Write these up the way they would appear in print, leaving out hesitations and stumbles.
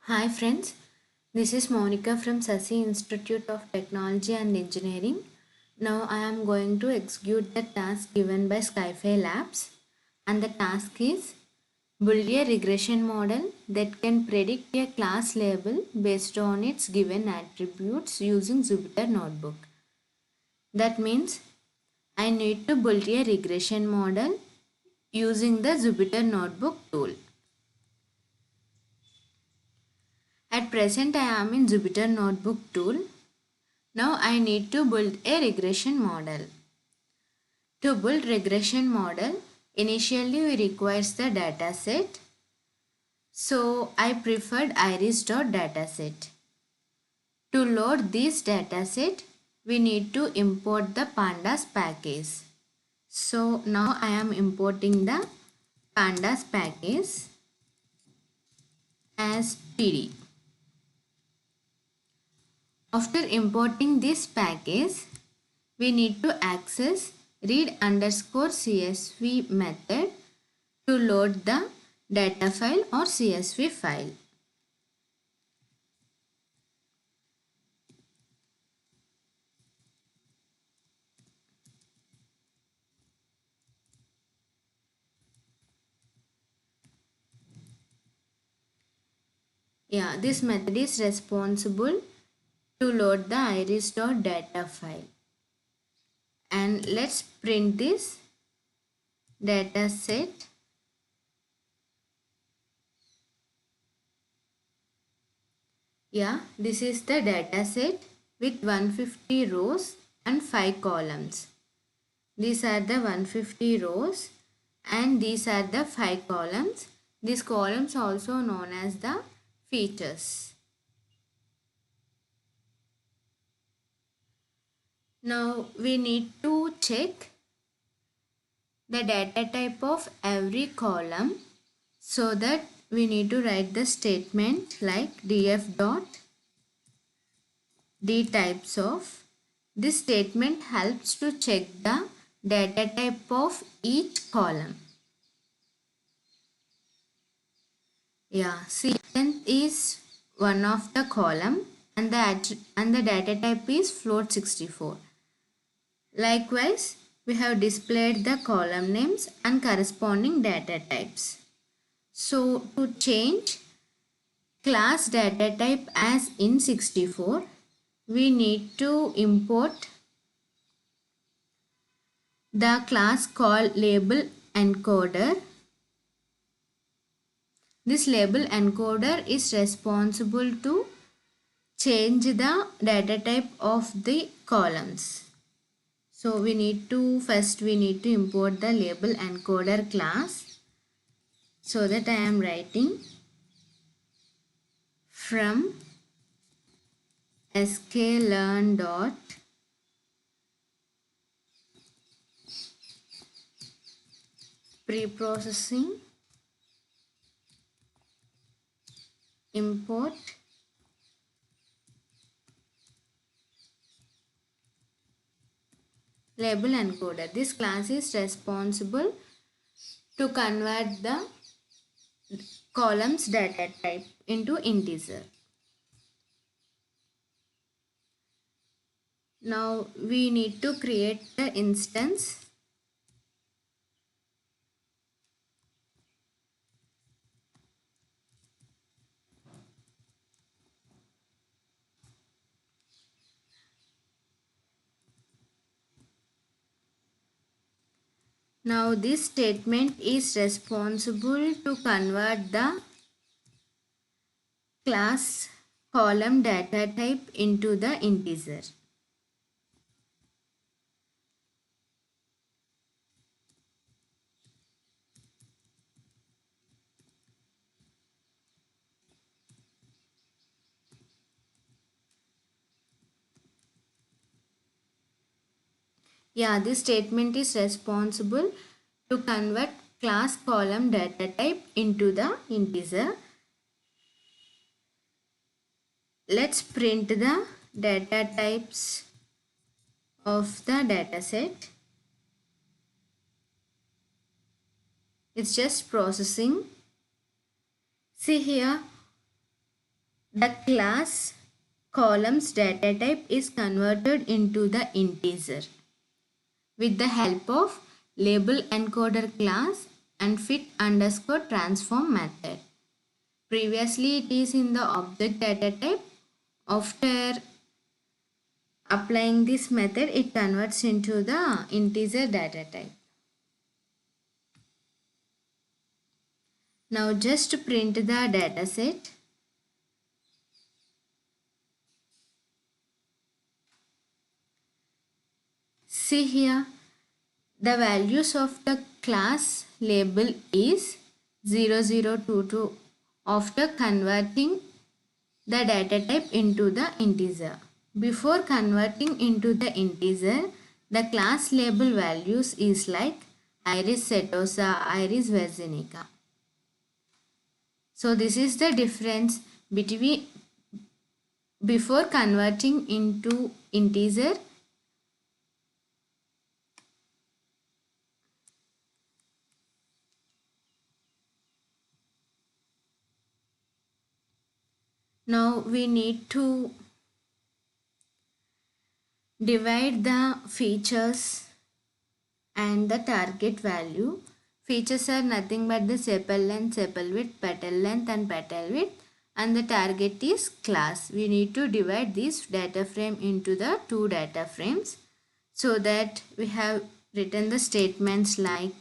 Hi friends, this is Monica from Sasi Institute of Technology and Engineering. Now I am going to execute the task given by Skyfi Labs, and the task is build a regression model that can predict a class label based on its given attributes using Jupyter Notebook. That means I need to build a regression model using the Jupyter Notebook tool. At present I am in Jupyter Notebook tool. Now I need to build a regression model. To build regression model, initially we requires the dataset. So I preferred iris.dataset. To load this dataset, we need to import the pandas package. So now I am importing the pandas package as PD. After importing this package, we need to access read_csv method to load the data file or CSV file. Yeah, this method is responsible to load the iris.data file. And let's print this data set. Yeah, this is the data set with 150 rows and 5 columns. These are the 150 rows and these are the 5 columns. These columns are also known as the features. Now we need to check the data type of every column, so that we need to write the statement like df dot d types of. This statement helps to check the data type of each column. Yeah, see, length is one of the column and the data type is float 64. Likewise, we have displayed the column names and corresponding data types. So to change class data type as in 64, we need to import the class called label encoder. This label encoder is responsible to change the data type of the columns. So we need to import the label encoder class, so that I am writing from sklearn dot preprocessing import label encoder. This class is responsible to convert the columns data type into integer. Now we need to create the instance. Now this statement is responsible to convert the class column data type into the integer. Yeah, this statement is responsible to convert class column data type into the integer. Let's print the data types of the dataset. It's just processing. See here, the class columns data type is converted into the integer with the help of label encoder class and fit underscore transform method. Previously it is in the object data type. After applying this method, it converts into the integer data type. Now just print the data set. See here, the values of the class label is 0022 after converting the data type into the integer. Before converting into the integer, the class label values is like Iris setosa, Iris virginica. So this is the difference between before converting into integer. Now we need to divide the features and the target value. Features are nothing but the sepal length, sepal width, petal length and petal width, and the target is class. We need to divide this data frame into the two data frames so that we have written the statements like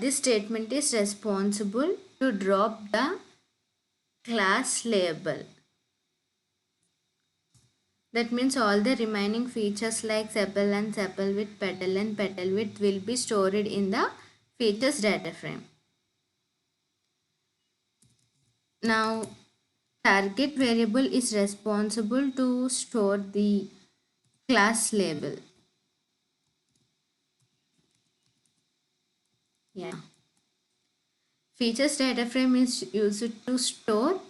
this statement is responsible to drop the class label. That means all the remaining features like sepal and sepal width, petal and petal width will be stored in the features data frame. Now target variable is responsible to store the class label. Features data frame is used to store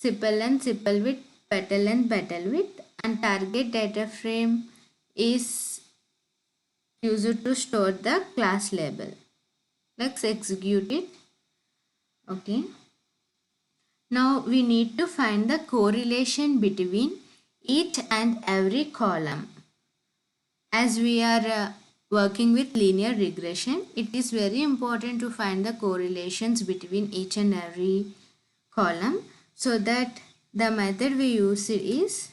sepal and sepal width, petal and petal width, and target data frame is used to store the class label. Let's execute it. Okay. Now we need to find the correlation between each and every column. As we are working with linear regression, it is very important to find the correlations between each and every column, so that the method we use is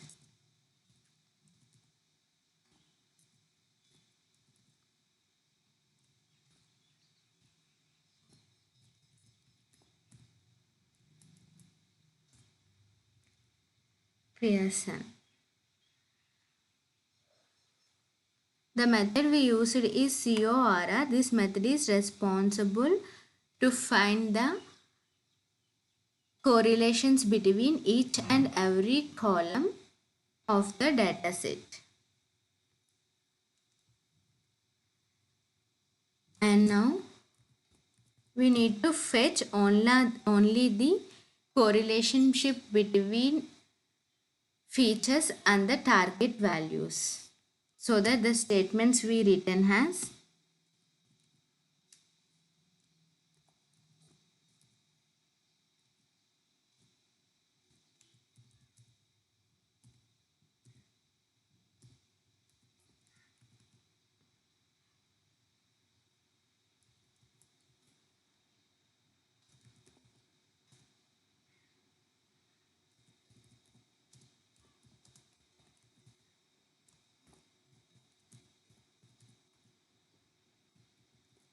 Pearson. The method we used is CORR. This method is responsible to find the correlations between each and every column of the dataset. And now we need to fetch only the correlationship between features and the target values, so that the statements we written has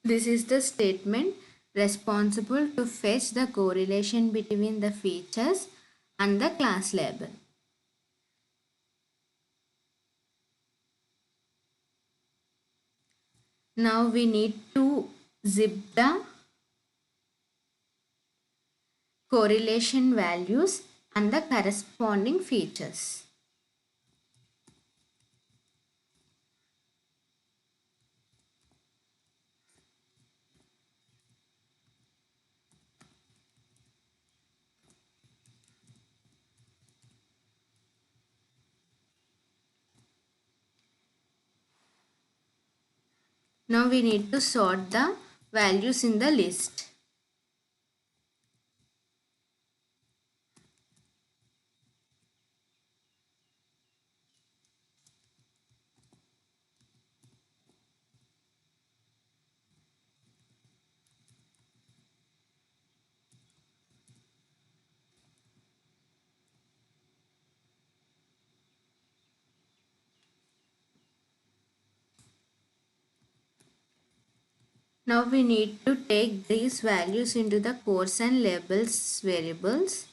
this is the statement responsible to fetch the correlation between the features and the class label. Now we need to zip the correlation values and the corresponding features. Now we need to sort the values in the list. Now we need to take these values into the course and labels variables.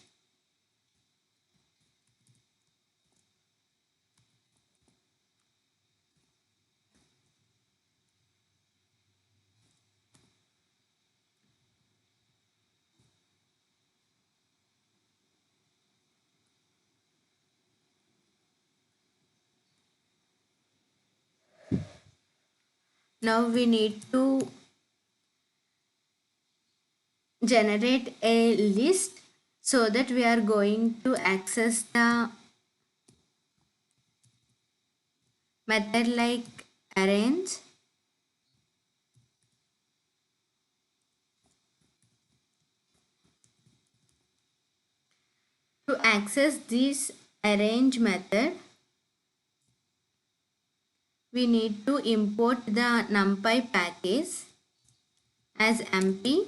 Now we need to generate a list so that we are going to access the method like arrange. To access this arrange method, we need to import the numpy package as mp.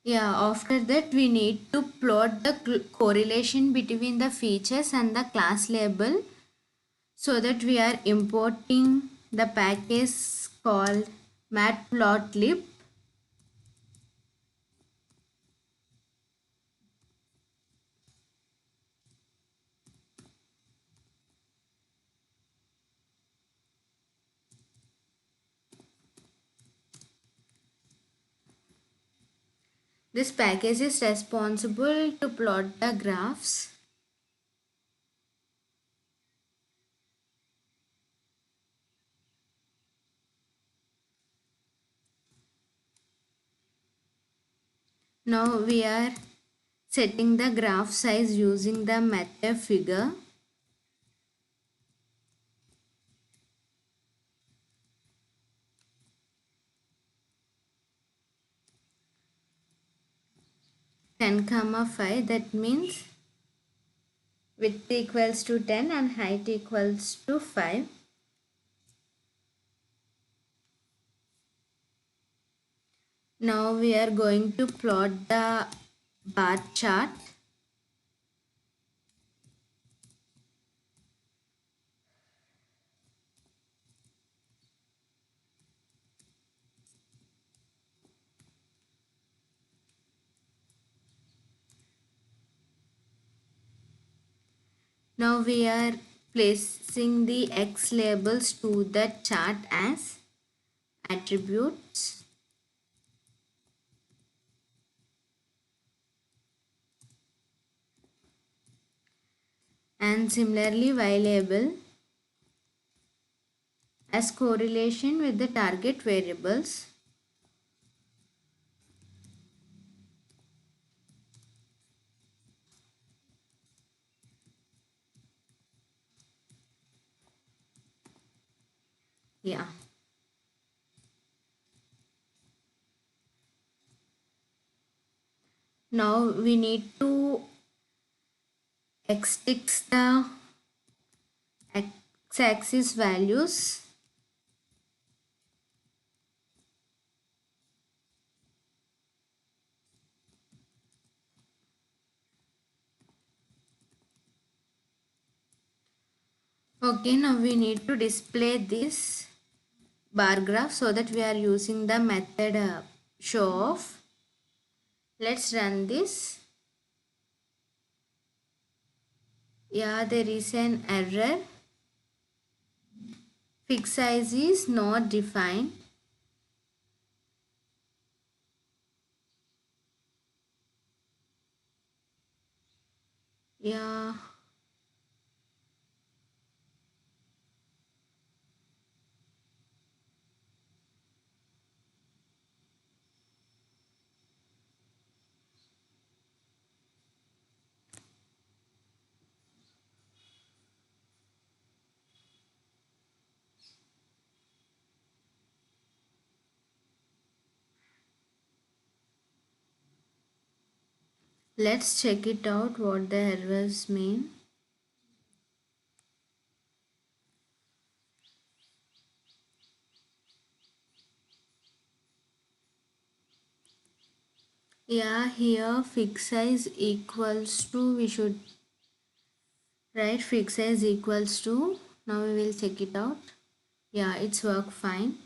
Yeah, after that we need to plot the correlation between the features and the class label so that we are importing the package called matplotlib. This package is responsible to plot the graphs. Now we are setting the graph size using the method figure. Ten comma 5, that means width equals to 10 and height equals to 5. Now we are going to plot the bar chart. Now we are placing the X labels to the chart as attributes. And similarly Y label as correlation with the target variables. Yeah. Now we need to x-axis the x-axis values. Okay, now we need to display this bar graph so that we are using the method show off. Let's run this. Yeah, there is an error. Fixed size is not defined. Yeah. Let's check it out what the errors mean. Yeah, here fix size equals to, we should write fix size equals to. Now we will check it out. Yeah, it's work fine.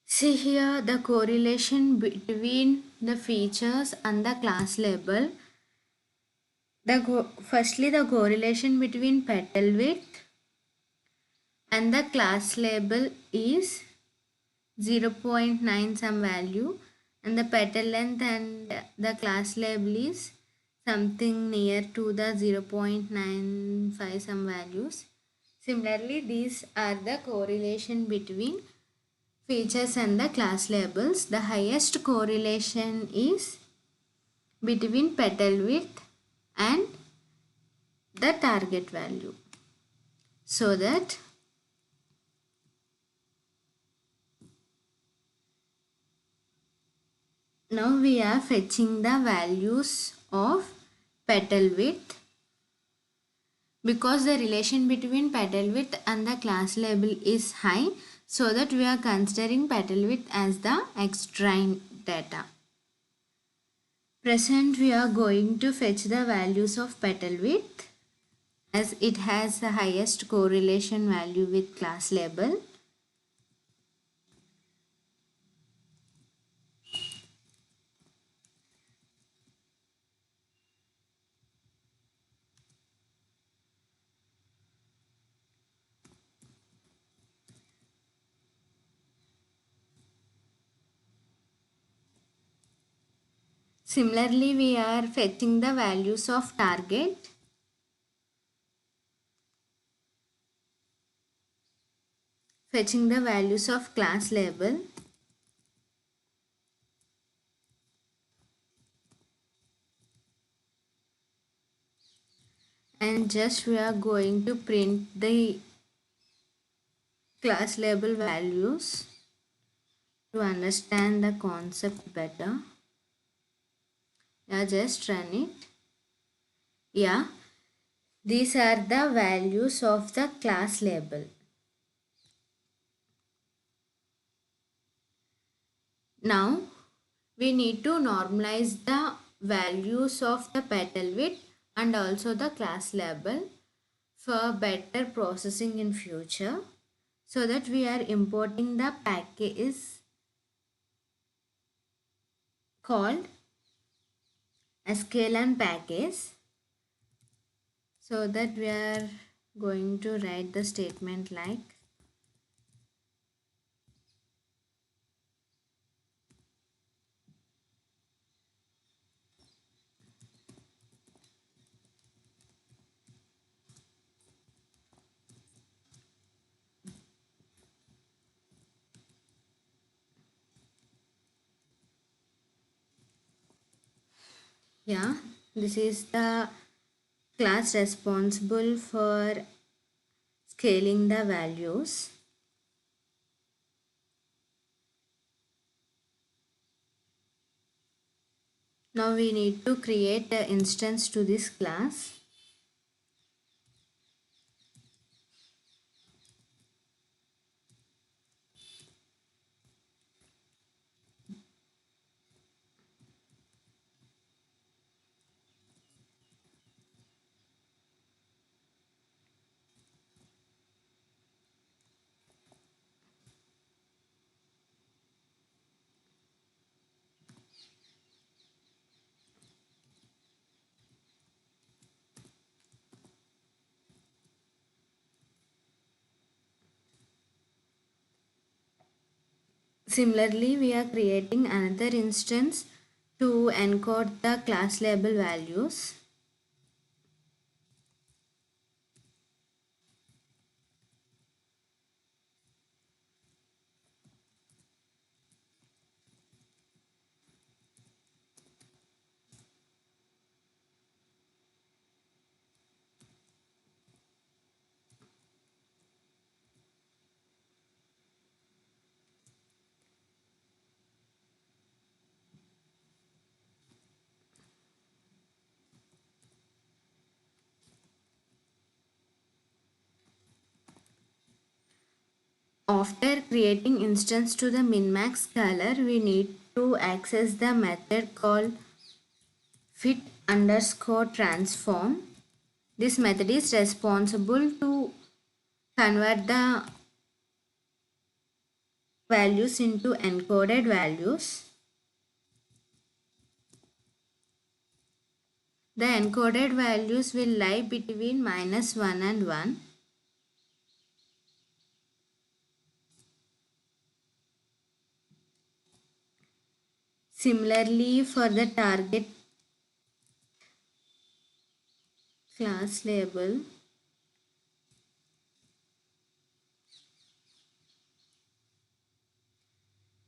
See here the correlation between the features and the class label. Firstly the correlation between petal width and the class label is 0.9 some value, and the petal length and the class label is something near to the 0.95 some values. Similarly, these are the correlation between features and the class labels. The highest correlation is between petal width and the target value, so that now we are fetching the values of petal width, because the relation between petal width and the class label is high, so that we are considering petal width as the extrain data. Present we are going to fetch the values of petal width as it has the highest correlation value with class label. Similarly, we are fetching the values of target, fetching the values of class label, and just we are going to print the class label values to understand the concept better. Yeah, just run it. Yeah, these are the values of the class label. Now we need to normalize the values of the petal width and also the class label for better processing in future, so that we are importing the package called a scalan package, so that we are going to write the statement like yeah, this is the class responsible for scaling the values. Now we need to create an instance to this class. Similarly, we are creating another instance to encode the class label values. After creating instance to the min-max color, we need to access the method called fit underscore transform. This method is responsible to convert the values into encoded values. The encoded values will lie between -1 and 1. Similarly, for the target class label,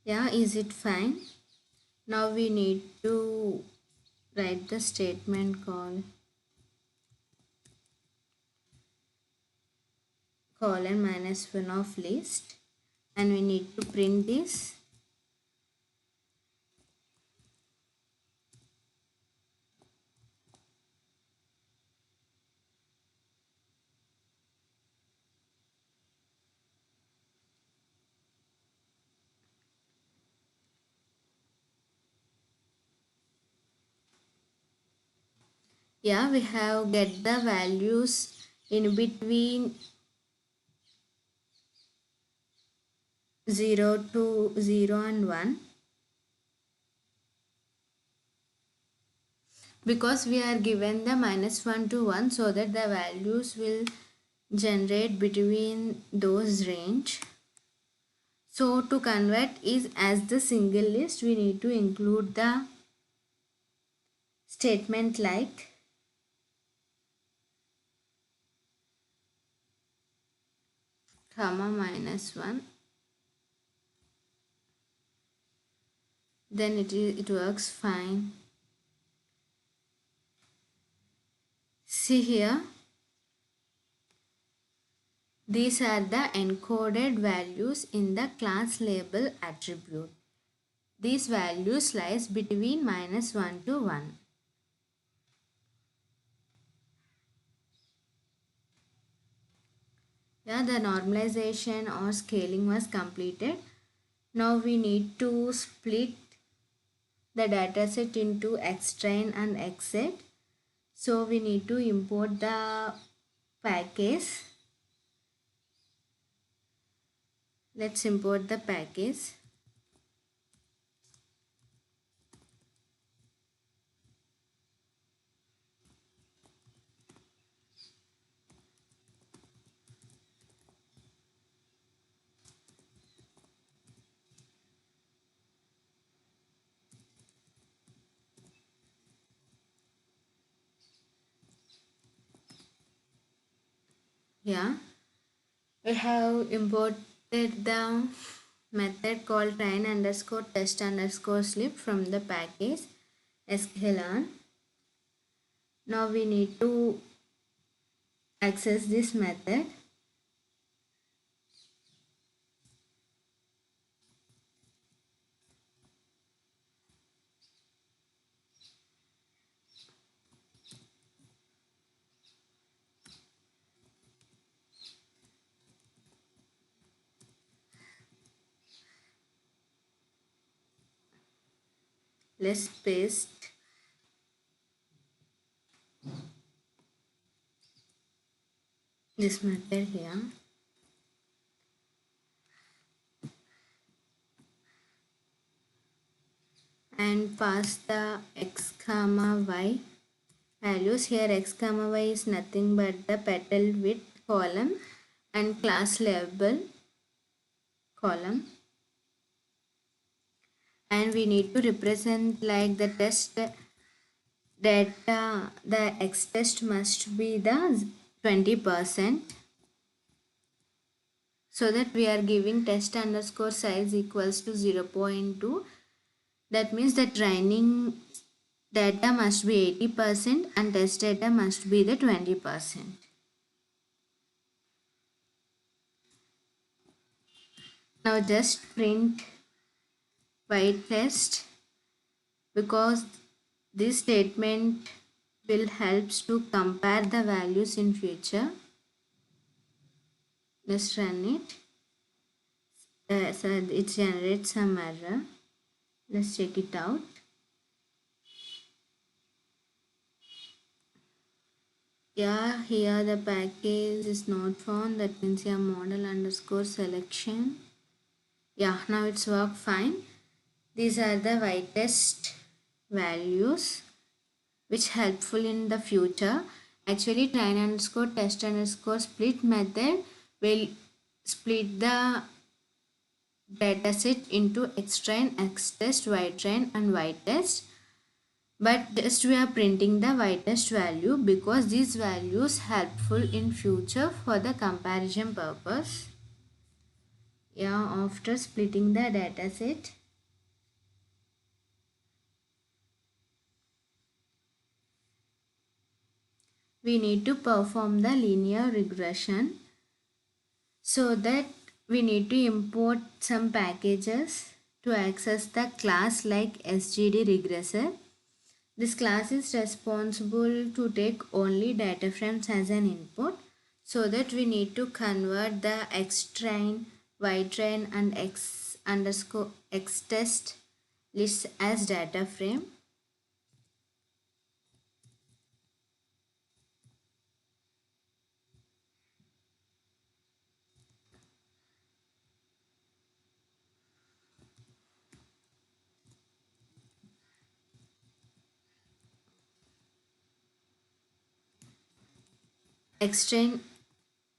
yeah, is it fine? Now we need to write the statement called colon -1 of list, and we need to print this. Yeah, we have get the values in between 0 to 0 and 1, because we are given the -1 to 1, so that the values will generate between those range. So to convert is as the single list, we need to include the statement like comma -1, then it works fine. See here, these are the encoded values in the class label attribute. These values lies between -1 to 1. Yeah, the normalization or scaling was completed. Now we need to split the dataset into xtrain and xset. So we need to import the package. Let's import the package. Yeah, we have imported the method called train underscore test underscore slip from the package sklearn. Now we need to access this method. Let's paste this method here. And pass the x comma y values. Here x comma y is nothing but the petal width column and class label column, and we need to represent like the test data. The x test must be the 20%, so that we are giving test underscore size equals to 0.2. That means the training data must be 80% and test data must be the 20%. Now just print y test, because this statement will helps to compare the values in future. Let's run it. so it generates some error. Let's check it out. Yeah, here the package is not found. That means your model underscore selection. Yeah, now it's work fine. These are the white test values which helpful in the future. Actually, train underscore test underscore split method will split the dataset into X train, X test, Y train and Y test. But just we are printing the Y test value because these values helpful in future for the comparison purpose. Yeah, after splitting the dataset, we need to perform the linear regression. So that we need to import some packages to access the class like SGD regressor. This class is responsible to take only data frames as an input, so that we need to convert the X train, Y train and X underscore X test lists as data frame. X train,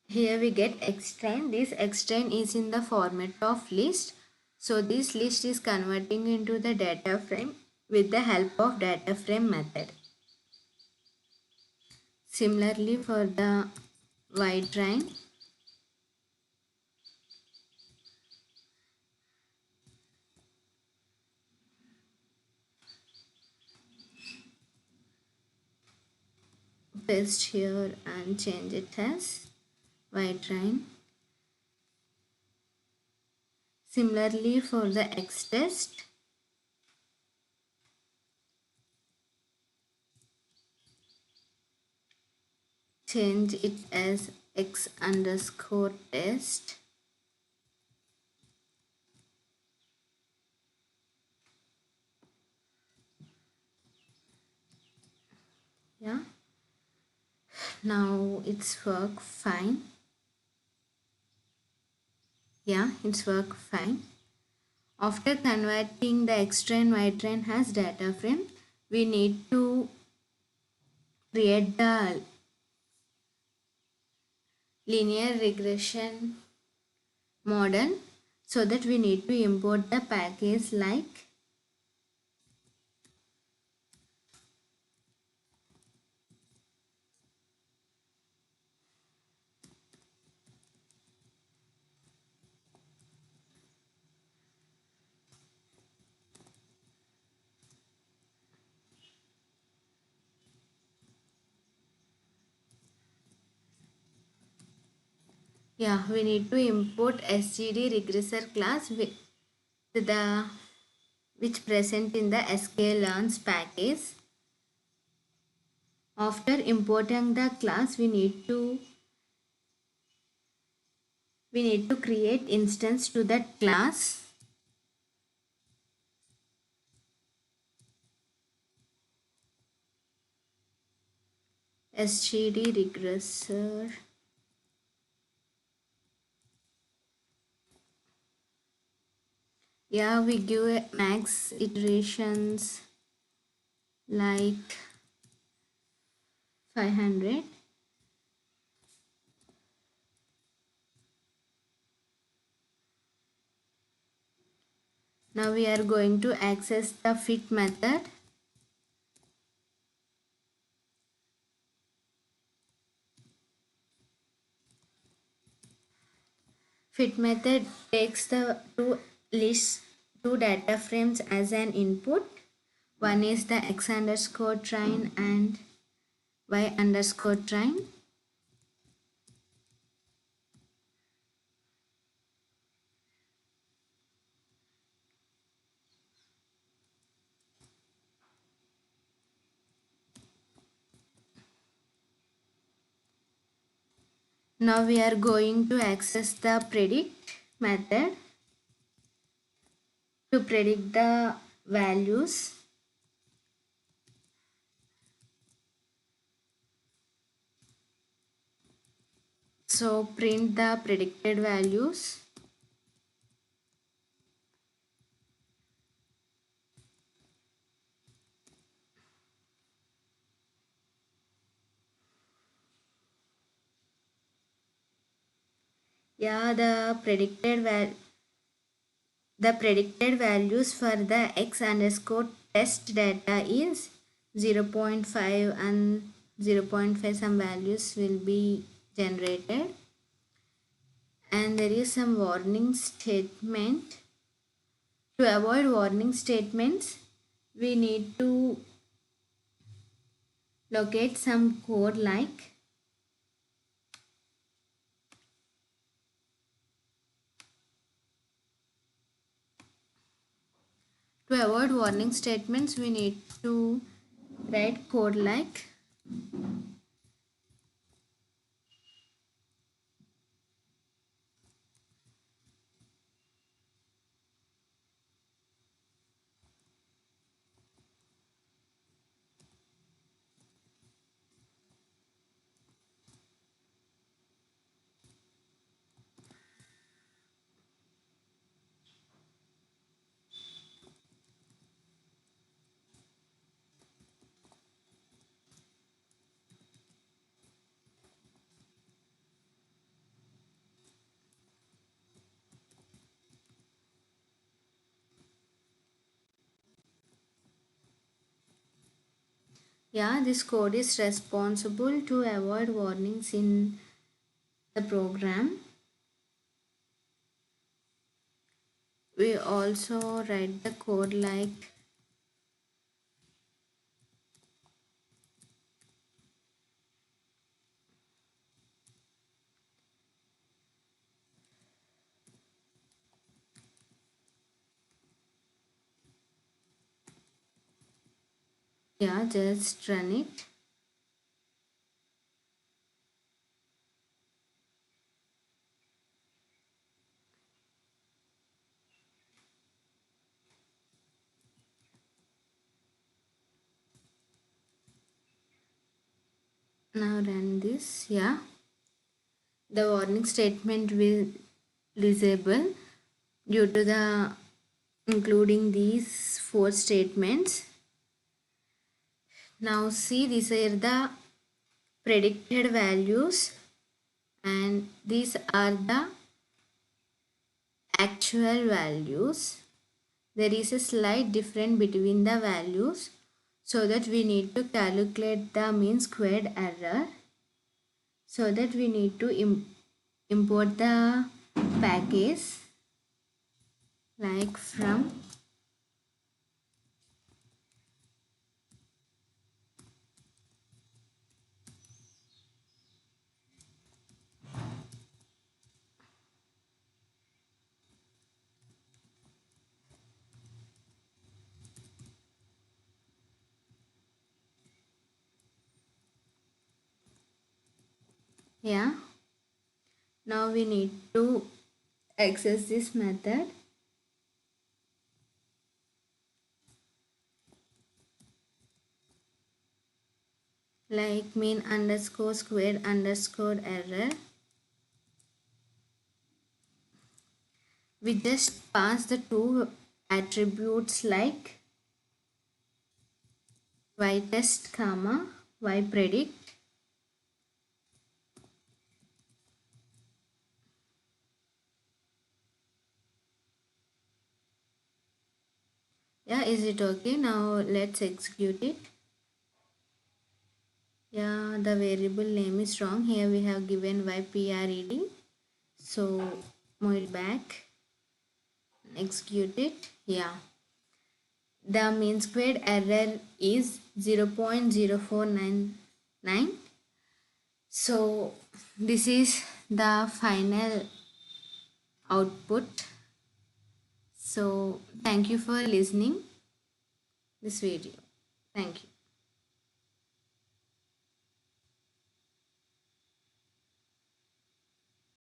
here we get X train. This X train is in the format of list. So this list is converting into the data frame with the help of data frame method. Similarly for the Y train, paste here and change it as Y train. Similarly for the X test, change it as X underscore test. Yeah, now it's work fine. Yeah, it's work fine. After converting the X train, Y train as data frame, we need to create the linear regression model, so that we need to import the package like yeah, we need to import SGD regressor class with the which present in the sklearns package. After importing the class, we need to create instance to that class. SGD regressor. Yeah, we give a max iterations like 500. Now we are going to access the fit method. Fit method takes the two data frames as an input. One is the X underscore train and Y underscore train. Now we are going to access the predict method. To predict the values, so print the predicted values. Yeah, the predicted values for the x underscore test data is 0 0.5 and 0 0.5 some values will be generated, and there is some warning statement. To avoid warning statements, we need to locate some code like to avoid warning statements we need to write code like yeah, this code is responsible to avoid warnings in the program. We also write the code like yeah, just run it. Now run this. Yeah, the warning statement will disable due to the including these four statements. Now see, these are the predicted values and these are the actual values. There is a slight difference between the values, so that we need to calculate the mean squared error, so that we need to import the package like from yeah. Now we need to access this method like mean underscore squared underscore error. We just pass the two attributes like y test comma y predict. Yeah, is it okay? Now let's execute it. Yeah, the variable name is wrong. Here we have given ypred. So move it back, execute it. Yeah, the mean squared error is 0.0499. So this is the final output. So thank you for listening this video. Thank you.